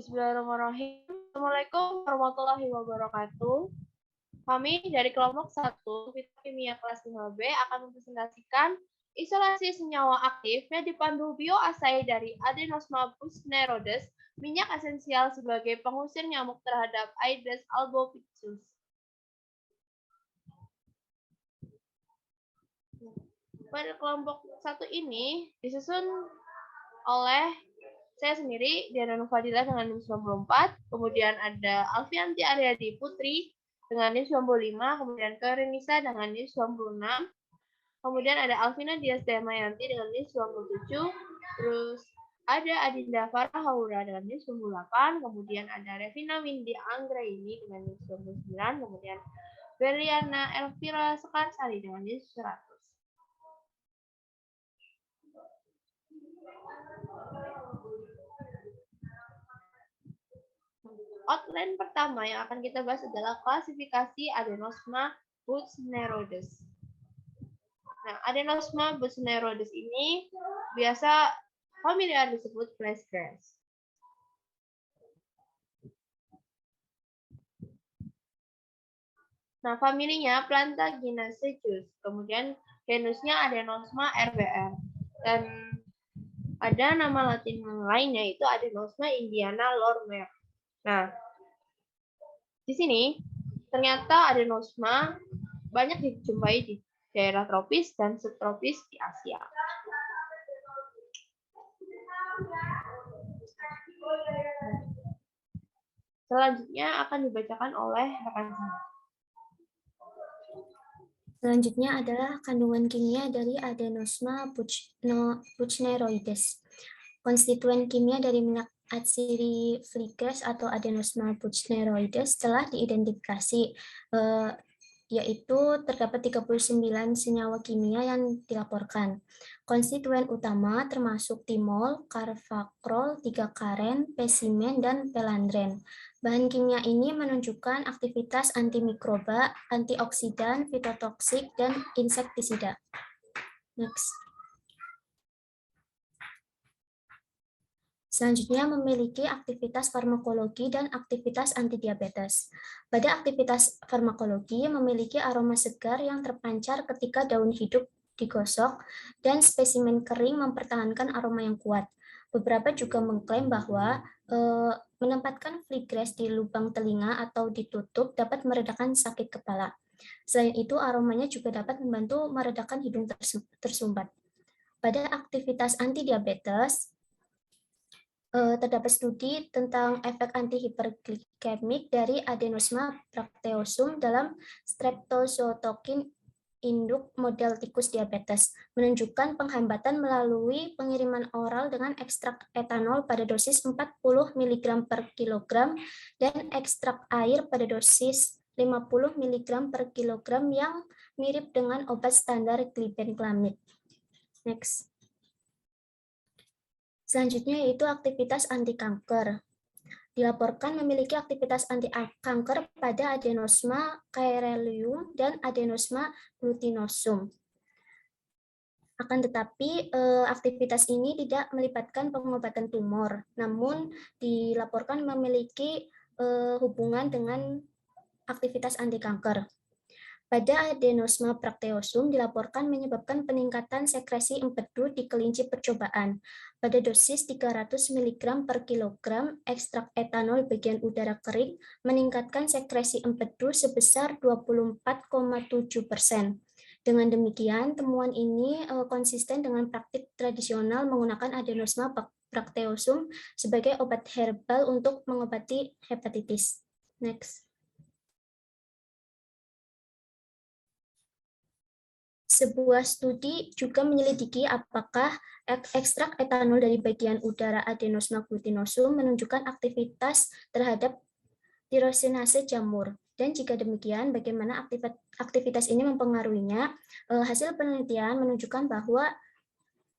Bismillahirrahmanirrahim. Assalamualaikum warahmatullahi wabarakatuh. Kami dari kelompok 1 Kimia kelas 5B akan mempresentasikan isolasi senyawa aktif yang dipandu bioassay dari Adenosma busneroides, minyak esensial sebagai pengusir nyamuk terhadap Aedes albopictus. Pada kelompok 1 ini disusun oleh saya sendiri, Diana Nufadila dengan NIM 94, kemudian ada Alfianti Aryadi Putri dengan NIM 95, kemudian Karenisa dengan NIM 96, kemudian ada Alvina Dias Damayanti dengan NIM 97, terus ada Adinda Farah Haura dengan NIM 98, kemudian ada Revina Windy Anggraini dengan NIM 99, kemudian Beriana Elvira Sekarsari dengan NIM 100. Outline pertama yang akan kita bahas adalah klasifikasi Adenosma busneroides. Nah, Adenosma busneroides ini biasa familiar disebut flash grass. Nah, familinya Plantaginacejus, kemudian genusnya Adenosma RBR, dan ada nama latin lainnya yaitu Adenosma indiana Lormer. Nah, di sini ternyata Adenosma banyak dijumpai di daerah tropis dan subtropis di Asia. Selanjutnya akan dibacakan oleh rekan saya. Selanjutnya adalah kandungan kimia dari Adenosma busneroides. Konstituen kimia dari minyak atsiri-flickers atau Adenosma busneroides telah diidentifikasi, yaitu terdapat 39 senyawa kimia yang dilaporkan. Konstituen utama termasuk timol, carfacrol, 3-karen, pesimen, dan pelandren. Bahan kimia ini menunjukkan aktivitas antimikroba, antioksidan, fitotoksik, dan insektisida. Next. Selanjutnya memiliki aktivitas farmakologi dan aktivitas antidiabetes. Pada aktivitas farmakologi memiliki aroma segar yang terpancar ketika daun hidup digosok dan spesimen kering mempertahankan aroma yang kuat. Beberapa juga mengklaim bahwa menempatkan fligrass di lubang telinga atau ditutup dapat meredakan sakit kepala. Selain itu aromanya juga dapat membantu meredakan hidung tersumbat. Pada aktivitas antidiabetes terdapat studi tentang efek antihiperglikemik dari Adenosma bracteosum dalam streptozootokin induk model tikus diabetes, menunjukkan penghambatan melalui pengiriman oral dengan ekstrak etanol pada dosis 40 mg per kilogram dan ekstrak air pada dosis 50 mg per kilogram yang mirip dengan obat standar glibenclamid. Next. Selanjutnya yaitu aktivitas anti-kanker. Dilaporkan memiliki aktivitas anti-kanker pada Adenosma caerularium dan Adenosma glutinosum. Akan tetapi, aktivitas ini tidak melibatkan pengobatan tumor, namun dilaporkan memiliki hubungan dengan aktivitas anti-kanker. Pada Adenosma bracteosum dilaporkan menyebabkan peningkatan sekresi empedu di kelinci percobaan. Pada dosis 300 mg per kilogram, ekstrak etanol bagian udara kering meningkatkan sekresi empedu sebesar 24,7%. Dengan demikian, temuan ini konsisten dengan praktik tradisional menggunakan Adenosma bracteosum sebagai obat herbal untuk mengobati hepatitis. Next. Sebuah studi juga menyelidiki apakah ekstrak etanol dari bagian udara Adenosma glutinosum menunjukkan aktivitas terhadap tirosinase jamur. Dan jika demikian, bagaimana aktivitas ini mempengaruhinya? Hasil penelitian menunjukkan bahwa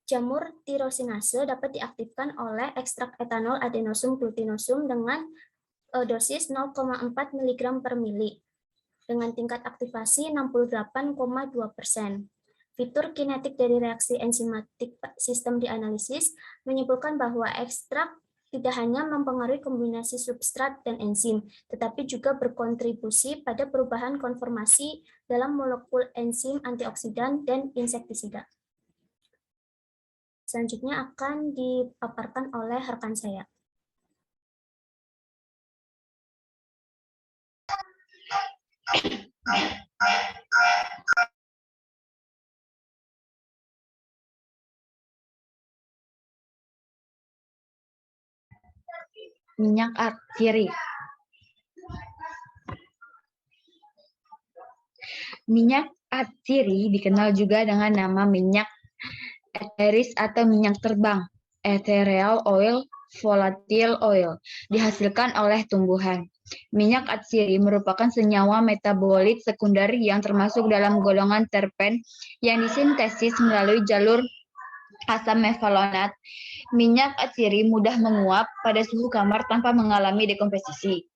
jamur tirosinase dapat diaktifkan oleh ekstrak etanol Adenosum glutinosum dengan dosis 0,4 mg per mili. Dengan tingkat aktivasi 68,2%. Fitur kinetik dari reaksi enzimatik sistem dianalisis menyimpulkan bahwa ekstrak tidak hanya mempengaruhi kombinasi substrat dan enzim, tetapi juga berkontribusi pada perubahan konformasi dalam molekul enzim antioksidan dan insektisida. Selanjutnya akan dipaparkan oleh rekan saya. Minyak atsiri. Minyak atsiri dikenal juga dengan nama minyak eteris atau minyak terbang, ethereal oil, volatile oil, dihasilkan oleh tumbuhan. Minyak atsiri merupakan senyawa metabolit sekunder yang termasuk dalam golongan terpen yang disintesis melalui jalur asam mevalonat. Minyak atsiri mudah menguap pada suhu kamar tanpa mengalami dekomposisi.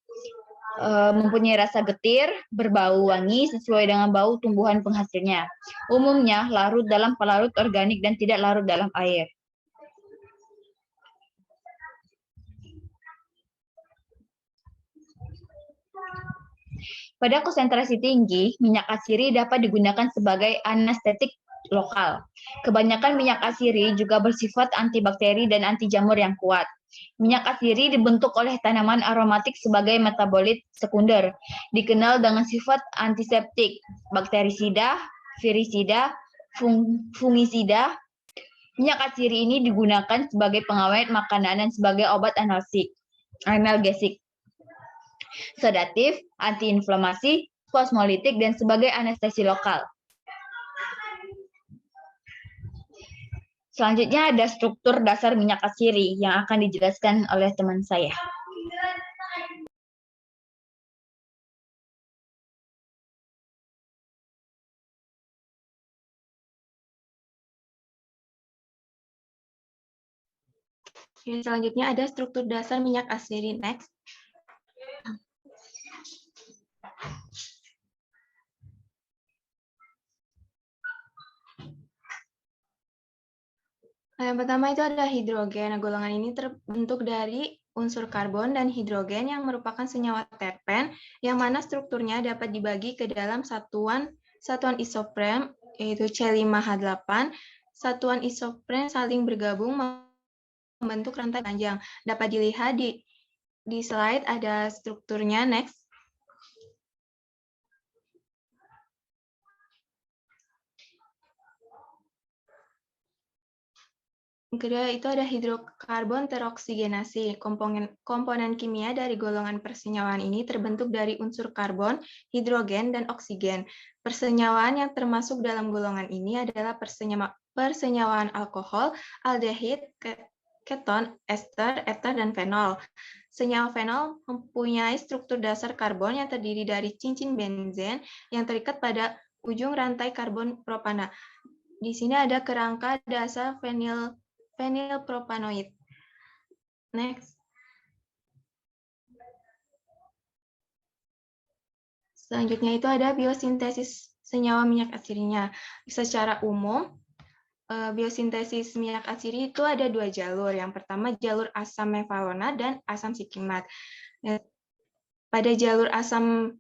Mempunyai rasa getir, berbau wangi sesuai dengan bau tumbuhan penghasilnya. Umumnya larut dalam pelarut organik dan tidak larut dalam air. Pada konsentrasi tinggi, minyak atsiri dapat digunakan sebagai anestetik lokal. Kebanyakan minyak atsiri juga bersifat antibakteri dan anti jamur yang kuat. Minyak atsiri dibentuk oleh tanaman aromatik sebagai metabolit sekunder, dikenal dengan sifat antiseptik, bakterisida, virisida, fungisida. Minyak atsiri ini digunakan sebagai pengawet makanan dan sebagai obat analgesik, sedatif, antiinflamasi, osmolitik, dan sebagai anestesi lokal. Selanjutnya ada struktur dasar minyak atsiri yang akan dijelaskan oleh teman saya. Oke, selanjutnya ada struktur dasar minyak atsiri. Next. Yang pertama itu ada hidrogen. Nah, golongan ini terbentuk dari unsur karbon dan hidrogen yang merupakan senyawa terpen yang mana strukturnya dapat dibagi ke dalam satuan isoprem yaitu C5H8. Satuan isoprem saling bergabung membentuk rantai panjang. Dapat dilihat di slide ada strukturnya. Next. Kedua itu ada hidrokarbon teroksigenasi. Komponen kimia dari golongan persenyawaan ini terbentuk dari unsur karbon, hidrogen, dan oksigen. Persenyawaan yang termasuk dalam golongan ini adalah persenyawaan alkohol, aldehid, keton, ester, eter, dan fenol. Senyawa fenol mempunyai struktur dasar karbon yang terdiri dari cincin benzen yang terikat pada ujung rantai karbon propana. Di sini ada kerangka dasar fenilpropanoid. Next. Selanjutnya itu ada biosintesis senyawa minyak atsirinya. Secara umum, biosintesis minyak atsiri itu ada dua jalur. Yang pertama jalur asam mevalonat dan asam sikimat. Pada jalur asam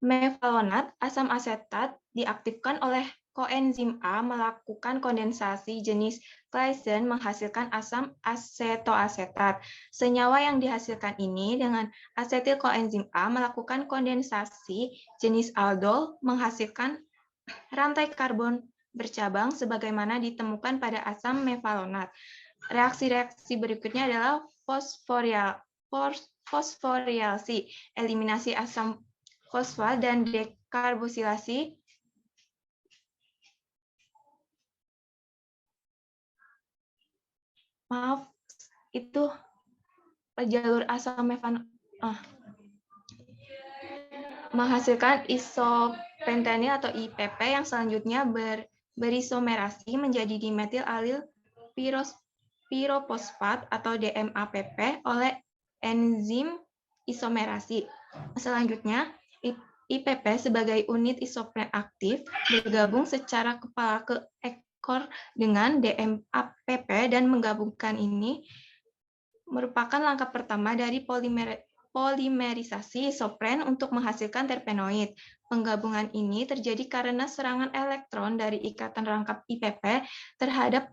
mevalonat, asam asetat diaktifkan oleh koenzim A melakukan kondensasi jenis Claisen menghasilkan asam asetoasetat. Senyawa yang dihasilkan ini dengan asetil koenzim A melakukan kondensasi jenis aldol menghasilkan rantai karbon bercabang sebagaimana ditemukan pada asam mevalonat. Reaksi-reaksi berikutnya adalah fosforilasi, eliminasi asam fosfat dan dekarboksilasi itu jalur asam mevalonat menghasilkan isopentanil atau IPP yang selanjutnya berisomerasi menjadi dimetil alil piroposfat atau DMAPP oleh enzim isomerasi. Selanjutnya, IPP sebagai unit isopren aktif bergabung secara kepala ke ekor dengan DMAPP dan menggabungkan ini merupakan langkah pertama dari polimerisasi isopren untuk menghasilkan terpenoid. Penggabungan ini terjadi karena serangan elektron dari ikatan rangkap IPP terhadap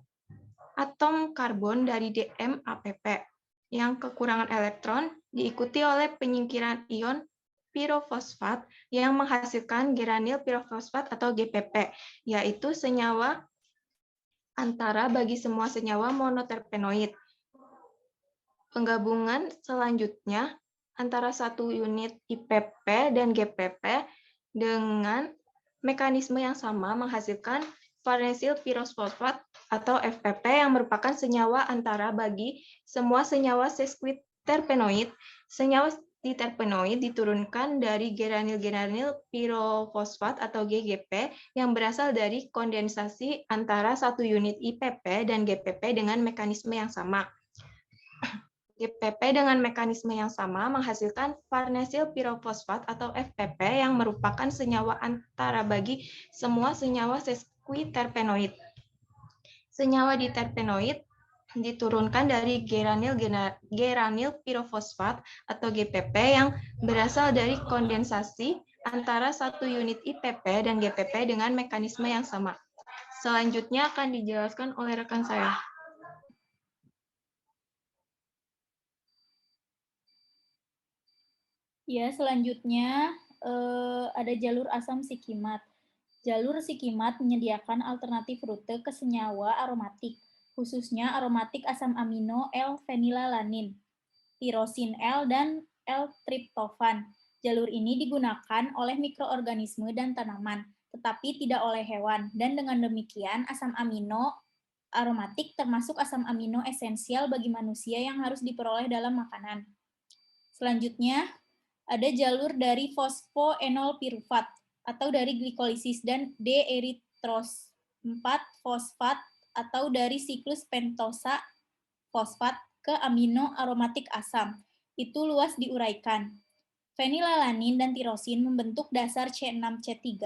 atom karbon dari DMAPP. Yang kekurangan elektron diikuti oleh penyingkiran ion pirofosfat yang menghasilkan geranil pirofosfat atau GPP, yaitu senyawa antara bagi semua senyawa monoterpenoid. Penggabungan selanjutnya antara satu unit IPP dan GPP dengan mekanisme yang sama menghasilkan farnesil pirofosfat atau FPP yang merupakan senyawa antara bagi semua senyawa sesquiterpenoid. Senyawa diterpenoid diturunkan dari geranil-geranil pirofosfat atau GGP yang berasal dari kondensasi antara satu unit IPP dan GPP dengan mekanisme yang sama. GPP dengan mekanisme yang sama menghasilkan farnesil pirofosfat atau FPP yang merupakan senyawa antara bagi semua senyawa sesquiterpenoid. Senyawa diterpenoid diturunkan dari geranil pirofosfat atau GPP yang berasal dari kondensasi antara satu unit IPP dan GPP dengan mekanisme yang sama. Selanjutnya akan dijelaskan oleh rekan saya. Ya, selanjutnya ada jalur asam sikimat. Jalur sikimat menyediakan alternatif rute ke senyawa aromatik, khususnya aromatik asam amino L-fenilalanin, tirosin L, dan L-triptofan. Jalur ini digunakan oleh mikroorganisme dan tanaman, tetapi tidak oleh hewan, dan dengan demikian asam amino aromatik termasuk asam amino esensial bagi manusia yang harus diperoleh dalam makanan. Selanjutnya, ada jalur dari fosfoenol pirufat atau dari glikolisis dan D-eritros 4-fosfat atau dari siklus pentosa fosfat ke amino aromatik asam. Itu luas diuraikan. Fenilalanin dan tirosin membentuk dasar C6C3.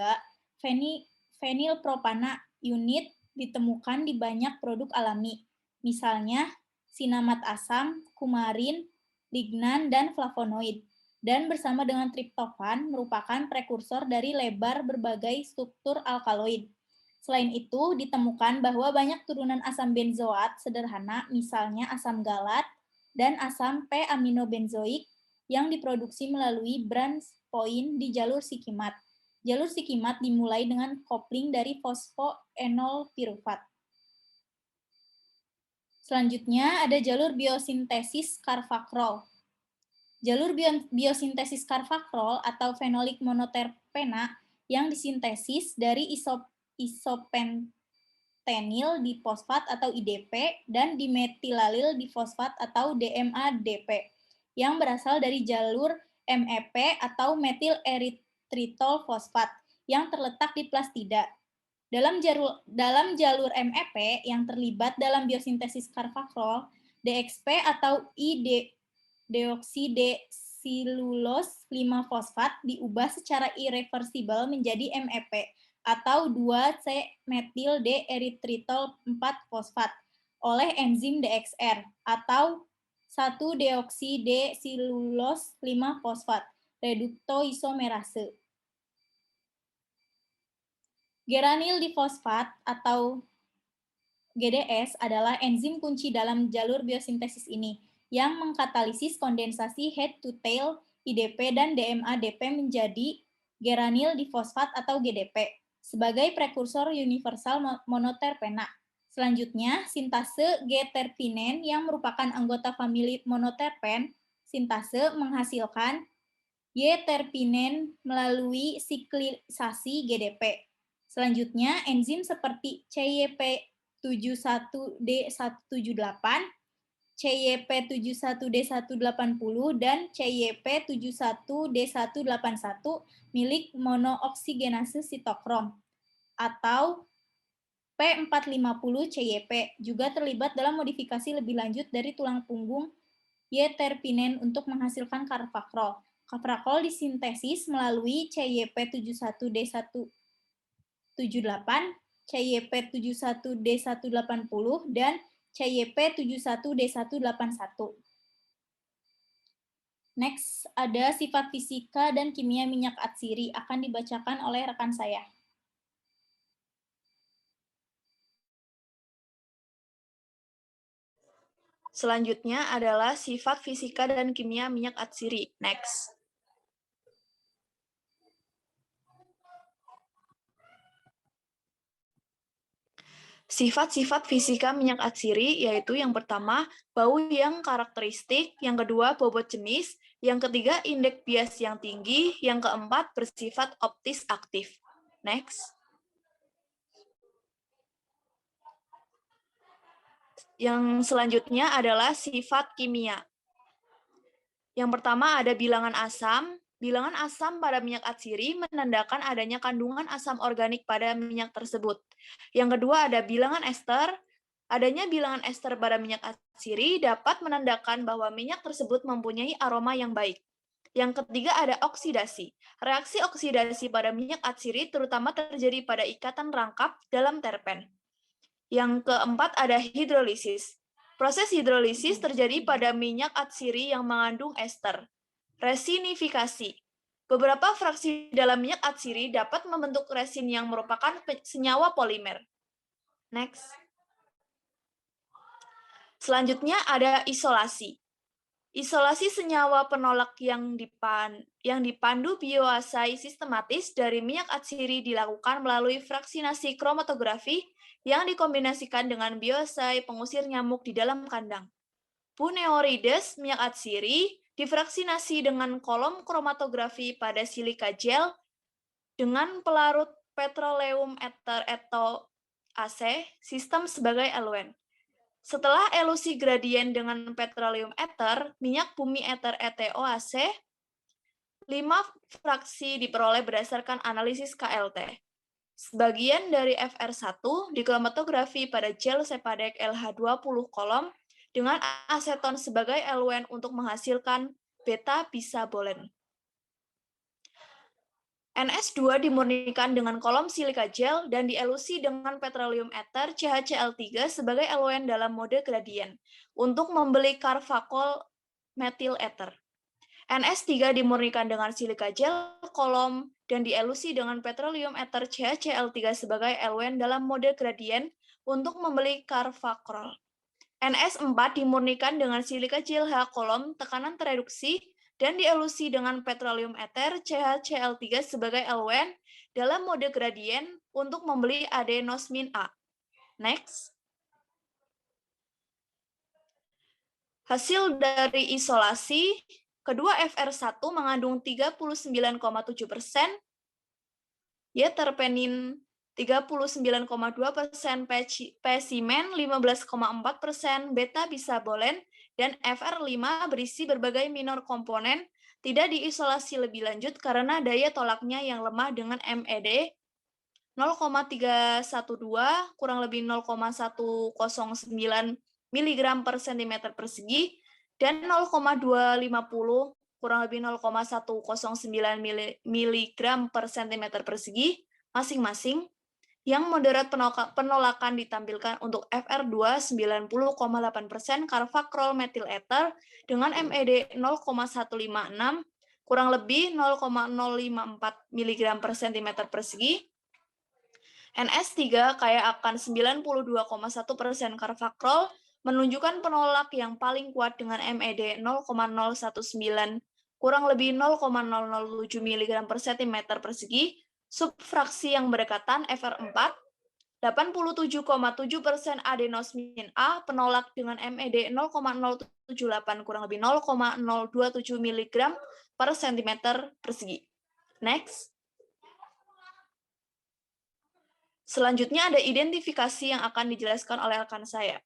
Fenilpropana unit ditemukan di banyak produk alami. Misalnya sinamat asam, kumarin, lignan, dan flavonoid. Dan bersama dengan triptofan merupakan prekursor dari lebar berbagai struktur alkaloid. Selain itu, ditemukan bahwa banyak turunan asam benzoat sederhana, misalnya asam galat dan asam P-aminobenzoik yang diproduksi melalui branch point di jalur sikimat. Jalur sikimat dimulai dengan kopling dari fosfoenol pirufat. Selanjutnya ada jalur biosintesis carvacrol. Jalur biosintesis carvacrol atau fenolik monoterpena yang disintesis dari isopentenil difosfat atau IDP dan dimetilalil difosfat atau DMA-DP yang berasal dari jalur MEP atau metil eritritol fosfat yang terletak di plastida. Dalam jalur MEP yang terlibat dalam biosintesis carvacrol, DXP atau deoksidesilulose 5-fosfat diubah secara irreversibel menjadi MEP atau 2-C-metil D-eritritol 4-fosfat oleh enzim DXR atau 1-deoksidesilulose 5-fosfat, reduktoisomerase. Geranil difosfat atau GDS adalah enzim kunci dalam jalur biosintesis ini yang mengkatalisis kondensasi head-to-tail IDP dan DMA-DP menjadi geranil difosfat atau GDP sebagai prekursor universal monoterpena. Selanjutnya, sintase G-terpinen yang merupakan anggota famili monoterpen, sintase menghasilkan Y-terpinen melalui siklisasi GDP. Selanjutnya, enzim seperti CYP71D178, CYP71D180, dan CYP71D181 milik monooksigenase sitokrom atau P450 CYP juga terlibat dalam modifikasi lebih lanjut dari tulang punggung Y-terpinen untuk menghasilkan carvacrol. Carvacrol disintesis melalui CYP71D178, CYP71D180, dan CYP71D181. Next, ada sifat fisika dan kimia minyak atsiri. Akan dibacakan oleh rekan saya. Selanjutnya adalah sifat fisika dan kimia minyak atsiri. Next. Sifat-sifat fisika minyak atsiri yaitu yang pertama, bau yang karakteristik, yang kedua, bobot jenis, yang ketiga, indeks bias yang tinggi, yang keempat, bersifat optis aktif. Next. Yang selanjutnya adalah sifat kimia. Yang pertama ada bilangan asam. Bilangan asam pada minyak atsiri menandakan adanya kandungan asam organik pada minyak tersebut. Yang kedua ada bilangan ester. Adanya bilangan ester pada minyak atsiri dapat menandakan bahwa minyak tersebut mempunyai aroma yang baik. Yang ketiga ada oksidasi. Reaksi oksidasi pada minyak atsiri terutama terjadi pada ikatan rangkap dalam terpen. Yang keempat ada hidrolisis. Proses hidrolisis terjadi pada minyak atsiri yang mengandung ester. Resinifikasi. Beberapa fraksi dalam minyak atsiri dapat membentuk resin yang merupakan senyawa polimer. Next. Selanjutnya ada isolasi. Isolasi senyawa penolak yang dipandu bioasai sistematis dari minyak atsiri dilakukan melalui fraksinasi kromatografi yang dikombinasikan dengan bioasai pengusir nyamuk di dalam kandang. Buneorides minyak atsiri difraksinasi dengan kolom kromatografi pada silika gel dengan pelarut petroleum ether atau AC sistem sebagai eluen. Setelah elusi gradien dengan petroleum ether, minyak bumi ether ETOAC, 5 fraksi diperoleh berdasarkan analisis KLT. Sebagian dari FR1 dikromatografi pada gel sepadek LH20 kolom dengan aseton sebagai eluen untuk menghasilkan beta-bisabolen. NS2 dimurnikan dengan kolom silika gel dan dielusi dengan petroleum ether CHCl3 sebagai eluen dalam mode gradien untuk membeli carvacol methyl ether. NS3 dimurnikan dengan silika gel kolom dan dielusi dengan petroleum ether CHCl3 sebagai eluen dalam mode gradien untuk membeli carvacrol. NS4 dimurnikan dengan silika gel H kolom tekanan tereduksi dan dielusi dengan petroleum ether CHCl3 sebagai eluen dalam mode gradien untuk membeli adenosmin A. Next. Hasil dari isolasi, kedua FR1 mengandung 39,7%, ya terpenin 39,2%, spesimen 15,4%, beta bisabolen, dan FR5 berisi berbagai minor komponen, tidak diisolasi lebih lanjut karena daya tolaknya yang lemah dengan MED 0,312 kurang lebih 0,109 mg per cm persegi dan 0,250 kurang lebih 0,109 mg per cm persegi masing-masing. Yang moderat penolakan ditampilkan untuk FR2 90,8% carvacrol methyl ether dengan MED 0,156 kurang lebih 0,054 mg per cm persegi. NS3 kaya akan 92,1% carvacrol menunjukkan penolak yang paling kuat dengan MED 0,019 kurang lebih 0,007 mg per cm persegi. Subfraksi yang berdekatan FR4 87,7% adenosmin A penolak dengan MED 0,078 kurang lebih 0,027 mg per cm persegi. Next. Selanjutnya ada identifikasi yang akan dijelaskan oleh rekan saya.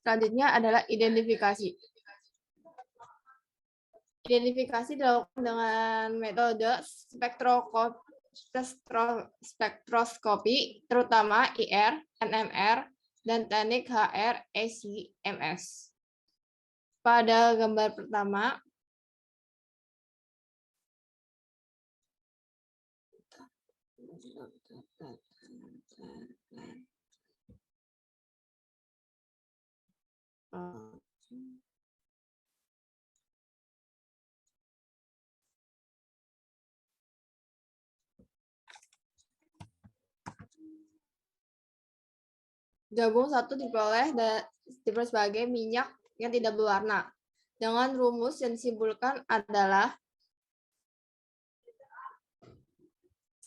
Selanjutnya adalah identifikasi. Identifikasi dilakukan dengan metode spektroskopi, terutama IR, NMR, dan teknik HRECMS. Pada gambar pertama, Gabung satu diperoleh sebagai minyak yang tidak berwarna. Dengan rumus yang disimpulkan adalah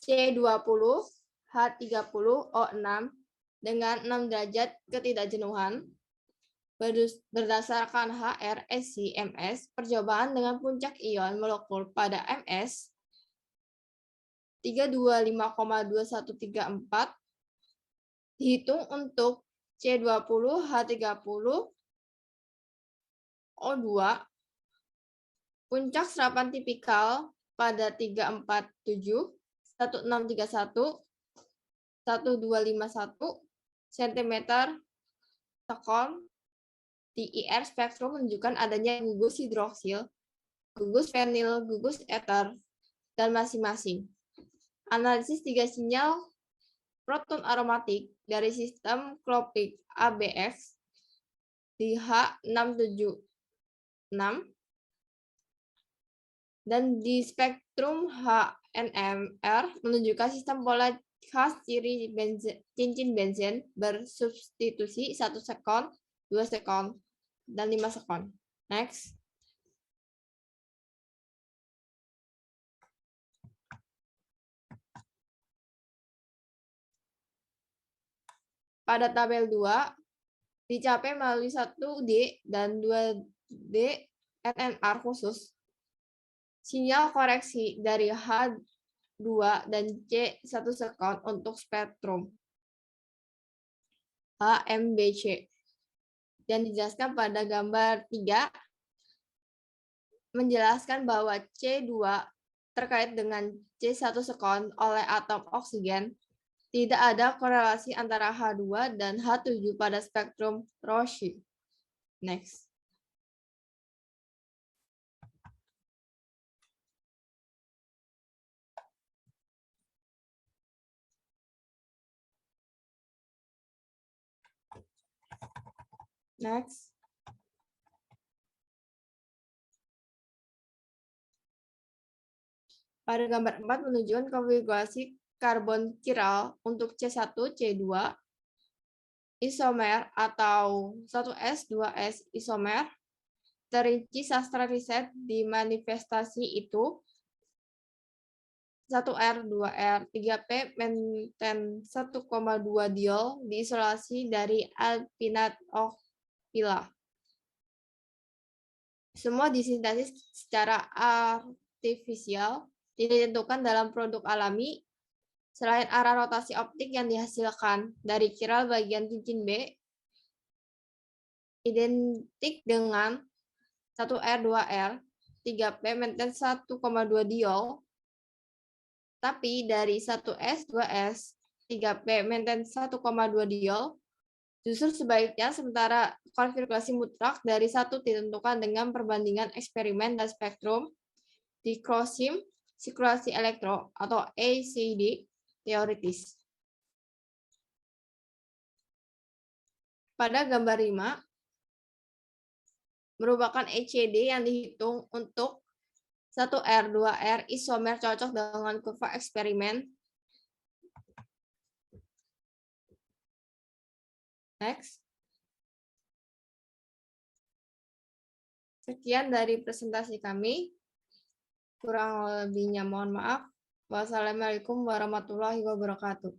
C20 H30O6 dengan 6 derajat ketidakjenuhan berdasarkan HR SI MS. Percobaan dengan puncak ion molekul pada MS 325,2134 dihitung untuk C20 H30 O2. Puncak serapan tipikal pada 347, 1631, 1251 cm sekon. TIR spektrum menunjukkan adanya gugus hidroksil, gugus fenil, gugus eter, dan masing-masing. Analisis 3 sinyal proton aromatik dari sistem Klopik ABX di H676 dan di spektrum HNMR menunjukkan sistem pola khas ciri cincin benzen bersubstitusi 1 sekon, 2 sekon, dan 5 sekon. Next. Pada tabel 2, dicapai melalui 1D dan 2D NNR khusus. Sinyal koreksi dari H2 dan C1 sekon untuk spektrum HMBC. Dan dijelaskan pada gambar 3, menjelaskan bahwa C2 terkait dengan C1 sekon oleh atom oksigen. Tidak ada korelasi antara H2 dan H7 pada spektrum Roche. Next. Next. Pada gambar 4 menunjukkan konfigurasi karbon chiral untuk C1, C2, isomer atau 1S, 2S isomer. Terinci sastra riset di manifestasi itu 1R, 2R, 3P menten 1,2 diol diisolasi dari alpinat-oxila. Semua disintesis secara artifisial, tidak ditentukan dalam produk alami, selain arah rotasi optik yang dihasilkan dari chiral bagian cincin B, identik dengan 1R, 2R, 3P menten 1,2 diol, tapi dari 1S, 2S, 3P menten 1,2 diol, justru sebaliknya, sementara konfigurasi mutlak dari 1 ditentukan dengan perbandingan eksperimen dan spektrum di CROSIM, sirkulasi elektro atau ACD teoritis. Pada gambar 5, merupakan ECD yang dihitung untuk 1R, 2R isomer cocok dengan kurva eksperimen. Next. Sekian dari presentasi kami. Kurang lebihnya mohon maaf. Wassalamualaikum warahmatullahi wabarakatuh.